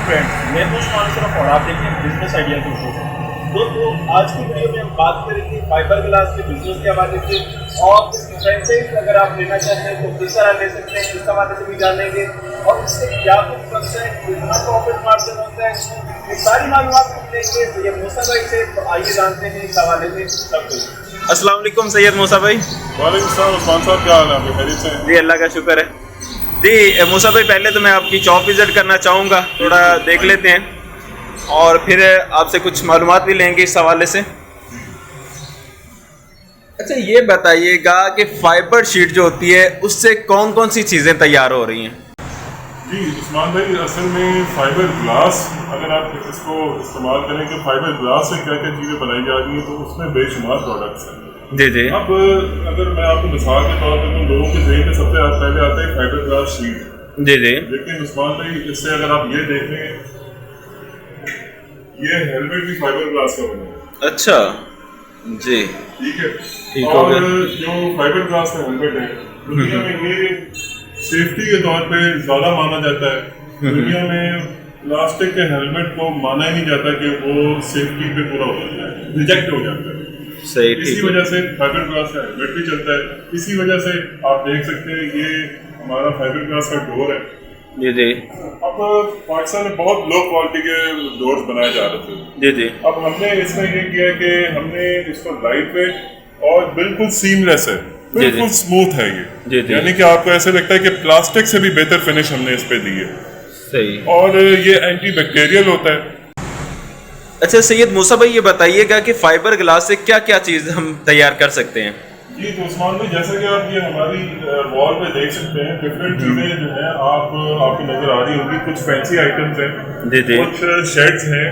Friends, میں ہوں عثمان اشرف اور آپ دیکھیں بزنس آئیڈیا کے اوپر. تو آج کی ویڈیو میں ہم بات کریں گے فائبر گلاس کے بزنس کے حوالے سے، اور فرینچائز اگر آپ لینا چاہتے ہیں تو کس طرح لے سکتے ہیں اس حوالے سے بھی جانیں گے، اور اس سے کیا کچھ بنتا ہے، کتنا پروفٹ مارجن ہوتا ہے، یہ ساری معلومات ہم لیں گے سید موسیٰ بھائی سے. تو آئیے جانتے ہیں اس حوالے سے سب کچھ. السلام علیکم سید موسیٰ بھائی. وعلیکم السلام عثمان صاحب، کیا حال ہے آپ کے؟ خیریت سے ہیں؟ جی اللہ کا شکر ہے. جی موسیٰ بھائی، پہلے تو میں آپ کی شاپ وزٹ کرنا چاہوں گا، تھوڑا دیکھ لیتے ہیں اور پھر آپ سے کچھ معلومات بھی لیں گے اس حوالے سے. اچھا یہ بتائیے گا کہ فائبر شیٹ جو ہوتی ہے اس سے کون کون سی چیزیں تیار ہو رہی ہیں؟ جی عثمان بھائی، اصل میں فائبر گلاس اگر آپ اس کو استعمال کریں کہ فائبر گلاس سے کیا کیا چیزیں بنائی جا رہی ہیں تو اس میں بے شمار پروڈکٹس ہیں. جی جی. اب اگر میں آپ کو مثال کے طور پر دوں، لوگوں کے ذہن میں سب سے پہلے آتا ہے فائبر گلاس شیٹ. جی جی. لیکن عثمان بھائی اس سے اگر آپ یہ دیکھیں، یہ ہیلمٹ بھی فائبر گلاس کا بنا ہے. اچھا جی ٹھیک ہے. ٹھیک ہو اور گیا. جو فائبر گلاس کا ہیلمٹ ہے دنیا میں یہ سیفٹی کے طور پہ زیادہ مانا جاتا ہے. دنیا میں پلاسٹک کے ہیلمٹ کو مانا ہی نہیں جاتا کہ وہ سیفٹی پہ پورا ہو جاتا ہے، ریجیکٹ ہو جاتا ہے. صحیح. اسی وجہ سے فائبر گلاس کا ہیلمٹ بھی چلتا ہے. اسی وجہ سے آپ دیکھ سکتے ہیں یہ ہمارا فائبر گلاس کا ڈور ہے. جی جی. اب پاکستان میں بہت لو کوالٹی کے ڈورز بنائے جا رہے تھے. جی جی. اب ہم نے اس میں یہ کیا کہ ہم نے اس کو لائٹ ویٹ اور بالکل سیم لیس ہے، بالکل اسموتھ ہے یہ. یعنی کہ آپ کو ایسے لگتا ہے کہ پلاسٹک سے بھی بہتر فنش ہم نے اس پہ دی ہے. صحیح. اور یہ اینٹی بیکٹیریل ہوتا ہے. اچھا سید موسیٰ بھائی، یہ بتائیے گا کہ فائبر گلاس سے کیا کیا چیز ہم تیار کر سکتے ہیں؟ جی تو عثمان بھائی، جیسا کہ آپ یہ ہماری وال پہ دیکھ سکتے ہیں، ڈفرینٹ چیزیں جو ہیں آپ کو نظر آ رہی ہوں گی. کچھ فینسی آئٹمس ہیں. جی جی. کچھ شیڈس ہیں،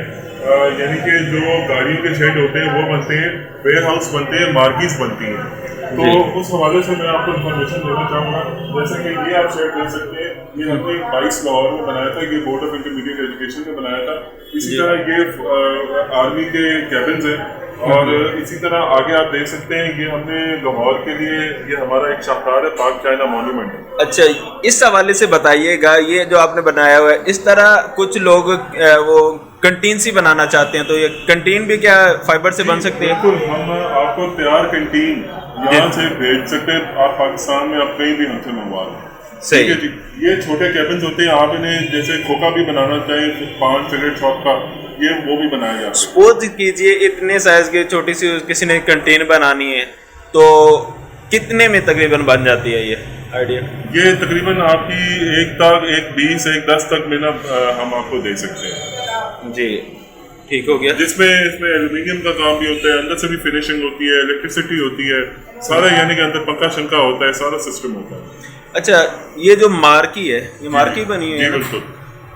یعنی کہ جو گاڑیوں کے شیڈ ہوتے ہیں وہ بنتے ہیں، ویئر ہاؤس بنتے ہیں، مارکیز بنتی ہیں. تو اس حوالے سے میں آپ کو انفارمیشن دینا چاہوں گا. جیسے کہ یہ آپ شیڈ دیکھ سکتے ہیں، یہ ہم نے 22 لاہور میں بنایا تھا، یہ بورڈ آف انٹرمیڈیٹ ایجوکیشن میں بنایا تھا. اسی طرح یہ آرمی کے کیبنز ہیں. اور اسی طرح آگے آپ دیکھ سکتے ہیں یہ ہم نے لاہور کے لیے، یہ ہمارا ایک شاہکار ہے، پاک چائنا مونومنٹ. اچھا اس حوالے سے بتائیے گا، یہ جو آپ نے بنایا ہوا ہے اس طرح کچھ لوگ وہ کنٹین سی بنانا چاہتے ہیں، تو یہ کنٹین بھی کیا فائبر سے بن سکتی ہے؟ بالکل، ہم آپ کو تیار کنٹین یہاں سے بھیج سکتے ہیں. آپ پاکستان میں آپ کہیں بھی ہم سے منگوا لیں. صحیح ہے جی. یہ چھوٹے کیبنز ہوتے ہیں، آپ انہیں جیسے کھوکا بھی بنانا چاہیں، پان سگریٹ شاپ کا، یہ وہ بھی بنایا جاتا ہے. سپوز کیجئے اتنے سائز کی چھوٹی سی کسی نے کنٹین بنانی ہے تو کتنے میں تقریباً بن جاتی ہے یہ آئیڈیا؟ یہ تقریباً آپ کی 1:20 1:10 تک میں نا ہم آپ کو دے سکتے ہیں. جی ٹھیک ہو گیا. جس میں اس میں ایلومینیم کا کام بھی ہوتا ہے، اندر سے بھی فنیشنگ ہوتی ہے، الیکٹریسٹی ہوتی ہے، سارا، یعنی کہ اندر پنکھا شنکا ہوتا ہے، سارا سسٹم ہوتا ہے. اچھا یہ جو مارکی ہے، یہ مارکی بنی ہے؟ جی بالکل.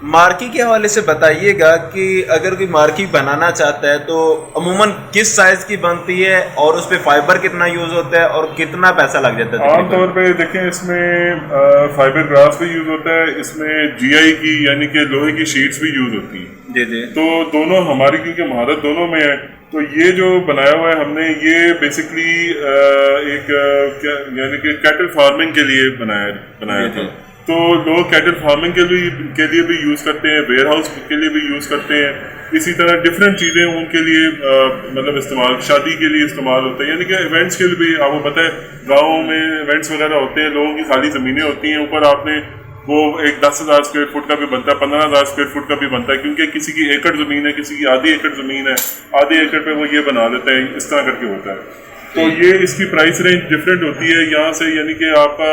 مارکی کے حوالے سے بتائیے گا کہ اگر کوئی مارکی بنانا چاہتا ہے تو عموماً کس سائز کی بنتی ہے اور اس پہ فائبر کتنا یوز ہوتا ہے اور کتنا پیسہ لگ جاتا ہے؟ عام طور پہ دیکھیں اس میں فائبر گلاس بھی یوز ہوتا ہے، اس میں جی آئی کی یعنی کہ لوہے کی شیٹس بھی یوز ہوتی ہیں. جی جی. تو دونوں ہماری کیونکہ مہارت دونوں میں ہے، تو یہ جو بنایا ہوا ہے ہم نے، یہ بیسکلی ایک یعنی کہ کیٹل فارمنگ کے لیے بنایا تھا. تو لوگ کیٹل فارمنگ کے لیے بھی یوز کرتے ہیں، ویئر ہاؤس کے لیے بھی یوز کرتے ہیں. اسی طرح ڈفرینٹ چیزیں ان کے لیے مطلب استعمال، شادی کے لیے استعمال ہوتا ہے، یعنی کہ ایونٹس کے لیے بھی. آپ کو پتہ ہے گاؤں میں ایونٹس وغیرہ ہوتے ہیں، لوگوں کی خالی زمینیں ہوتی ہیں، اوپر آپ نے وہ ایک 10,000 اسکوائر فٹ کا بھی بنتا ہے، 15,000 اسکوائر فٹ کا بھی بنتا ہے، کیونکہ کسی کی ایکڑ زمین ہے، کسی کی آدھی ایکڑ زمین ہے، آدھے ایکڑ پہ وہ یہ بنا لیتے ہیں، اس طرح کر کے ہوتا ہے. تو یہ اس کی پرائس رینج ڈفرینٹ ہوتی ہے یہاں سے، یعنی کہ آپ کا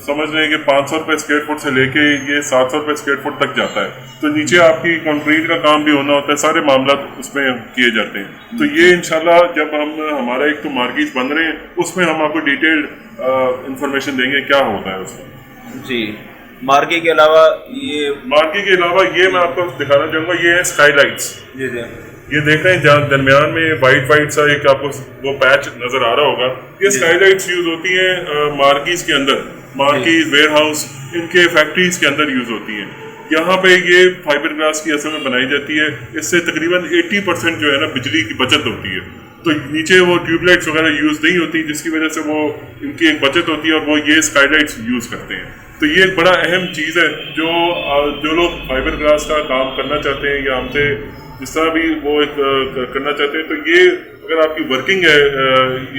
سمجھ لیں کہ 500 روپے اسکوائر فٹ سے لے کے یہ 700 روپے اسکوائر فٹ تک جاتا ہے. تو نیچے آپ کی کنکریٹ کا کام بھی ہونا ہوتا ہے، سارے معاملات اس میں کیے جاتے ہیں. تو یہ انشاءاللہ جب ہمارا ایک تو مارکیز بن رہے ہیں اس میں ہم آپ کو ڈیٹیلڈ انفارمیشن دیں گے کیا ہوتا ہے اس میں. جی. مارکی کے علاوہ یہ میں آپ کو دکھانا چاہوں گا، یہ ہے اسکائی لائٹس. جی جی. یہ دیکھ رہے ہیں جہاں درمیان میں وائٹ سا ایک آپ کو وہ پیچ نظر آ رہا ہوگا، یہ اسکائی لائٹس یوز ہوتی ہیں مارکیز کے اندر، مارکیز، ویئر ہاؤس، ان کے فیکٹریز کے اندر یوز ہوتی ہیں. یہاں پہ یہ فائبر گلاس کی اصل میں بنائی جاتی ہے. اس سے تقریباً 80% جو ہے نا بجلی کی بچت ہوتی ہے. تو نیچے وہ ٹیوب لائٹس وغیرہ یوز نہیں ہوتی، جس کی وجہ سے وہ ان کی ایک بچت ہوتی ہے اور وہ یہ اسکائی لائٹس یوز کرتے ہیں. تو یہ ایک بڑا اہم چیز ہے جو لوگ فائبر گلاس کا کام کرنا چاہتے ہیں یا ہم سے جس طرح بھی وہ ایک کرنا چاہتے ہیں، تو یہ اگر آپ کی ورکنگ ہے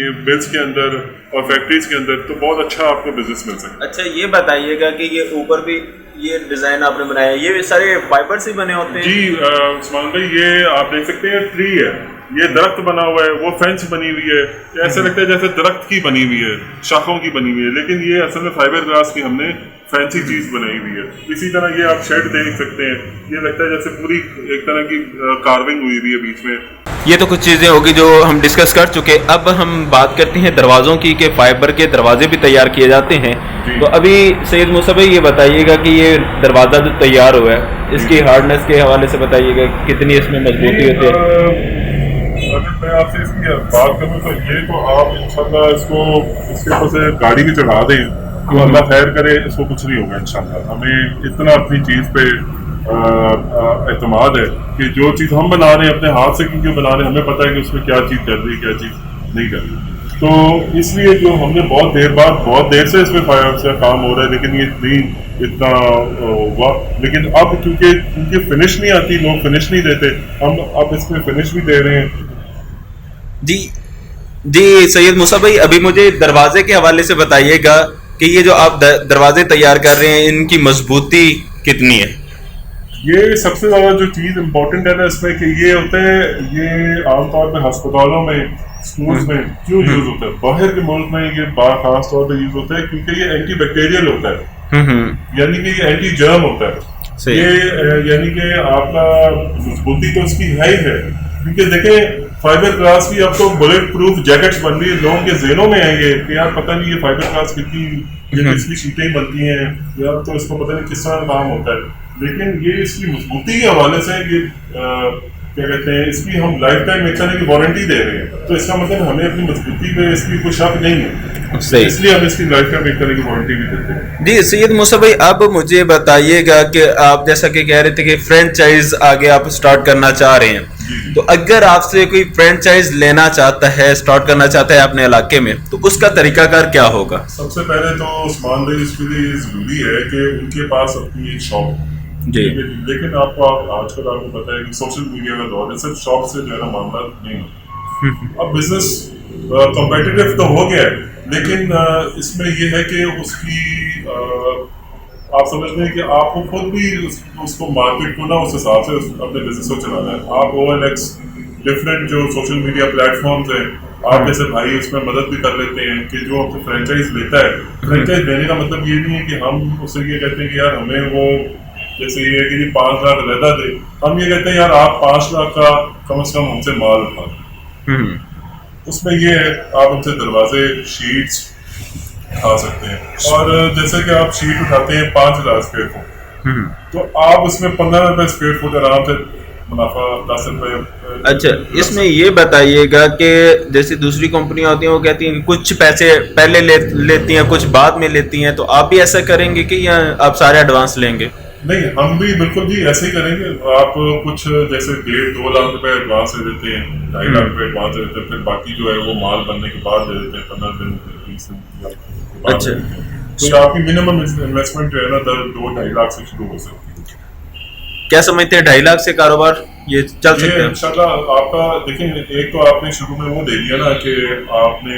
یہ ملز کے اندر اور فیکٹریز کے اندر تو بہت اچھا آپ کو بزنس مل سکتا ہے۔ اچھا یہ بتائیے گا کہ یہ اوپر بھی یہ ڈیزائن آپ نے بنایا ہے، یہ سارے فائبر سے بنے ہوتے ہیں؟ جی عثمان بھائی، یہ آپ دیکھ سکتے ہیں ٹری ہے، یہ درخت بنا ہوا ہے، وہ فینس بنی ہوئی ہے، ایسا لگتا ہے جیسے درخت کی بنی ہوئی ہے، شاخوں کی بنی ہوئی ہے، لیکن یہ اصل میں فائبر گلاس کی ہم نے فینسی چیز بنائی ہوئی ہے۔ اسی طرح یہ آپ شیڈ دیکھ سکتے ہیں، یہ لگتا ہے جیسے پوری ایک طرح کی کارونگ ہوئی ہوئی ہے بیچ میں۔ یہ تو کچھ چیزیں ہوگی جو ہم ڈسکس کر چکے، اب ہم بات کرتے ہیں دروازوں کی کہ فائبر کے دروازے بھی تیار کیے جاتے ہیں۔ تو ابھی سید موسیٰ بھائی یہ بتائیے گا کہ یہ دروازہ جو تیار ہوا ہے اس کی ہارڈنیس کے حوالے سے بتائیے گا کتنی اس میں مضبوطی ہوتی ہے؟ اگر میں آپ سے اس کی بات کروں تو یہ تو آپ انشاءاللہ اس کے اوپر سے گاڑی بھی چڑھا دیں تو اللہ خیر کرے اس کو کچھ نہیں ہوگا انشاءاللہ۔ ہمیں اتنا اپنی چیز پہ اعتماد ہے کہ جو چیز ہم بنا رہے ہیں اپنے ہاتھ سے کیونکہ بنا رہے ہیں، ہمیں پتہ ہے کہ اس میں کیا چیز کر رہی ہے کیا چیز نہیں کر رہی۔ تو اس لیے جو ہم نے بہت دیر سے اس میں کام ہو رہا ہے، لیکن یہ نہیں اتنا ہوا، لیکن اب کیونکہ فنش نہیں آتی، لوگ فنش نہیں دیتے، ہم اب اس میں فنش بھی دے رہے ہیں۔ جی سید موسیٰ بھائی، ابھی مجھے دروازے کے حوالے سے بتائیے گا کہ یہ جو آپ دروازے تیار کر رہے ہیں ان کی مضبوطی کتنی ہے؟ یہ سب سے زیادہ جو چیز امپورٹنٹ ہے نا اس میں کہ یہ ہوتا ہے، یہ عام طور پہ ہسپتالوں میں، اسکولز میں کیوں یوز ہوتا ہے، باہر کے ملک میں یہ خاص طور پہ یوز ہوتا ہے کیونکہ یہ اینٹی بیکٹیریل ہوتا ہے، یعنی کہ یہ اینٹی جرم ہوتا ہے۔ یہ یعنی کہ آپ کا مضبوطی تو اس کی ہے ہی ہے، کیونکہ دیکھیں فائبر گلاس کی اب تو بلیٹ پروف جیکٹس بن رہی ہے، لوگوں کے ذہنوں میں ہیں یہ کہ یار پتہ نہیں یہ فائبر گلاس کتنی اس کی شیٹیں بنتی ہیں یا تو اس کو پتہ نہیں کس طرح کام ہوتا ہے، لیکن یہ اس کی مضبوطی کے حوالے سے یہ کیا کہتے ہیں اس کی ہم لائف ٹائم ایک طرح کی وارنٹی دے رہے ہیں، تو اس کا مطلب ہمیں اپنی مضبوطی پہ اس کی کوئی شک نہیں ہے، اس لیے ہم اس کی لائف ٹائم ایک طرح کی وارنٹی بھی دیتے ہیں۔ جی سید موسیٰ بھائی، اب مجھے بتائیے گا کہ آپ جیسا کہ کہہ رہے تھے کہ فرینچائز آگے آپ سٹارٹ کرنا چاہ رہے ہیں، تو اگر آپ سے کوئی فرینچائز لینا چاہتا ہے، سٹارٹ کرنا چاہتا ہے اپنے علاقے میں، تو اس کا طریقہ کار کیا ہوگا؟ سب سے پہلے تو عثمان بھائی اس کے لیے ضروری ہے کہ ان کے پاس اپنی ایک شاپ ہو، لیکن آپ کو آج کل آپ کو پتا ہے کہ سوشل میڈیا کا دور ہے، صرف شاپ سے جو ہے نا معاملات نہیں ہوتے۔ اب بزنس کمپیٹیٹیو تو ہو گیا ہے، لیکن اس میں یہ ہے کہ اس کی آپ سمجھتے ہیں کہ آپ کو خود بھی اس کو مارکیٹ کو نا اس حساب سے اپنے بزنس کو چلانا ہے۔ آپ OLX ڈفرینٹ جو سوشل میڈیا پلیٹ فارمز ہیں، آپ جیسے بھائی اس میں مدد بھی کر لیتے ہیں کہ جو آپ کو فرینچائز لیتا ہے، فرینچائز لینے کا مطلب یہ نہیں ہے کہ ہم اسے یہ کہتے ہیں کہ یار ہمیں وہ جیسے یہ ہے کہ جی 5 لاکھ علیحدہ دے، ہم یہ کہتے ہیں یار آپ 5 لاکھ کا کم از کم ہم سے مال اٹھا دیں۔ اس میں یہ ہے آپ ہم سے دروازے، شیٹس اٹھا سکتے ہیں، اور جیسے کہ آپ شیٹ اٹھاتے ہیں 5,000 اسکوائر فٹ، تو آپ اس میں 15 روپے اسکوائر فٹ آرام سے منافع 10 روپے۔ اچھا، اس میں یہ بتائیے گا کہ جیسے دوسری کمپنیاں ہوتی ہیں وہ کہتی ہیں کچھ پیسے پہلے لیتی ہیں کچھ بعد میں لیتی ہیں، تو آپ بھی ایسا کریں گے کہ یا آپ سارے ایڈوانس لیں گے؟ نہیں، ہم بھی بالکل جی ایسے ہی کریں گے۔ آپ کچھ جیسے 1.5-2 لاکھ روپے ایڈوانس دے دیتے ہیں، 2.5 لاکھ روپے ایڈوانس دے دیتے ہیں، پھر باقی جو ہے وہ مال بننے کے بعد دے دیتے ہیں 15 دن 20 دن۔ اچھا، تو آپ کی منیمم انویسٹمنٹ جو ہے نا 2-2.5 لاکھ سے شروع ہو سکتی ہے۔ کیا سمجھتے ہیں 2.5 لاکھ سے کاروبار یہ چل سکتا ہے؟ انشاءاللہ آپ کا دیکھیں، ایک تو آپ نے شروع میں وہ دے دیا نا کہ آپ نے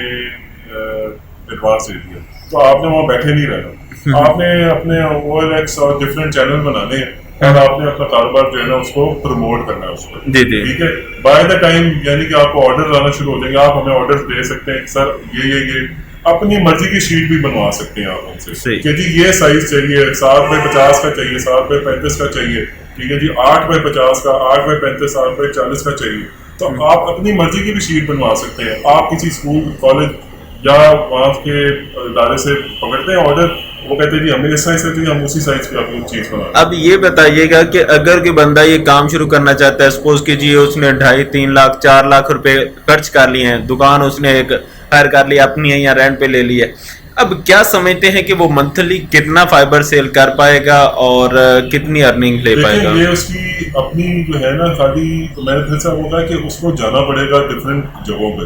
ایڈوانس دے دیا، تو آپ نے وہاں بیٹھے نہیں رہنا، آپ نے اپنے OLX اور ڈفرینٹ چینل بنانے ہیں اور آپ نے اپنا کاروبار جو ہے نا اس کو پروموٹ کرنا ہے اس کو، ٹھیک ہے۔ بائی دا ٹائم یعنی کہ آپ کو آرڈر آنا شروع ہو جائیں گے، آپ ہمیں آرڈر دے سکتے ہیں کہ سر یہ اپنی مرضی کی شیٹ بھی بنوا سکتے ہیں آپ ہم سے کہ جی یہ سائز چاہیے 7x50 کا چاہیے، 7x35 کا چاہیے، ٹھیک ہے جی 8x50 کا، 8x35، 8x40 کا چاہیے، تو آپ اپنی مرضی کی بھی شیٹ بنوا سکتے ہیں۔ آپ کسی اسکول، کالج یا وہاں کے ادارے سے پکڑتے ہیں آرڈر، وہ کہتے ہیں جی ہمیں اس سائز سے چاہیے، ہم اسی سائز کی اپنی چیز بنا۔ اب یہ بتائیے گا کہ اگر کوئی بندہ یہ کام شروع کرنا چاہتا ہے، سپوز کہ جی اس نے 2.5-3 لاکھ 4 لاکھ روپے خرچ کر لیے ہیں، دکان اس نے ایک ہائر کر لی اپنی ہے یا رینٹ پہ لے لی ہے، اب کیا سمجھتے ہیں کہ وہ منتھلی کتنا فائبر سیل کر پائے گا اور کتنی ارننگ لے پائے گا؟ یہ اس کی اپنی جو ہے نا، خالی میرے خیال سے ہوگا کہ اس کو جانا پڑے گا ڈفرینٹ جگہوں پہ،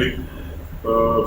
1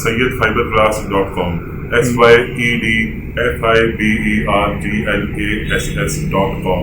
sayyedfiberglass.com SYEDFIBERGLASS.com।